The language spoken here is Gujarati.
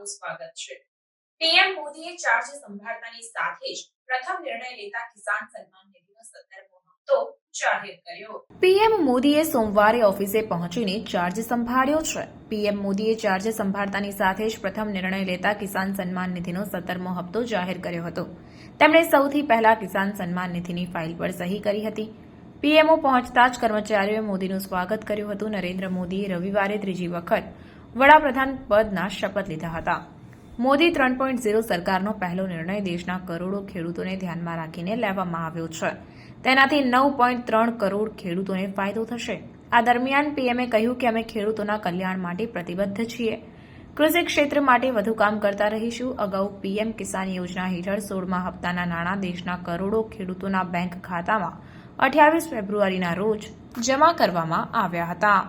આપનું સ્વાગત છે। પીએમ મોદીએ ચાર્જ સંભાળતાની સાથે જ પ્રથમ નિર્ણય લેતા કિસાન સન્માન નિધિનો 17મો હપ્તો જાહેર કર્યો। પીએમ મોદીએ સોમવારે ઓફિસે પહોંચીને ચાર્જ સંભાળ્યો છે। પીએમ મોદીએ ચાર્જ સંભાળતાની સાથે જ પ્રથમ નિર્ણય લેતા કિસાન સન્માન નિધિનો 17મો હપ્તો જાહેર કર્યો હતો। તેમણે સૌથી પહેલા કિસાન સન્માન નિધિની ફાઇલ પર સહી કરી હતી। પીએમઓ પહોંચતા જ કર્મચારીઓએ મોદીનું સ્વાગત કર્યું હતું। નરેન્દ્ર મોદીએ રવિવારે ત્રીજી વખત વડાપ્રધાન પદના શપથ લીધા હતા। મોદી 3.0 સરકારનો પહેલો નિર્ણય દેશના કરોડો ખેડૂતોને ધ્યાનમાં રાખીને લેવામાં આવ્યો છે। તેનાથી 9.3 કરોડ ખેડૂતોને ફાયદો થશે। આ દરમિયાન પીએમએ કહ્યું કે અમે ખેડૂતોના કલ્યાણ માટે પ્રતિબદ્ધ છીએ। કૃષિ ક્ષેત્ર માટે વધુ કામ કરતા રહીશું। અગાઉ પીએમ કિસાન યોજના હેઠળ 16મા હપ્તાના નાણાં દેશના કરોડો ખેડૂતોના બેંક ખાતામાં 28 ફેબ્રુઆરીના રોજ જમા કરવામાં આવ્યા હતા।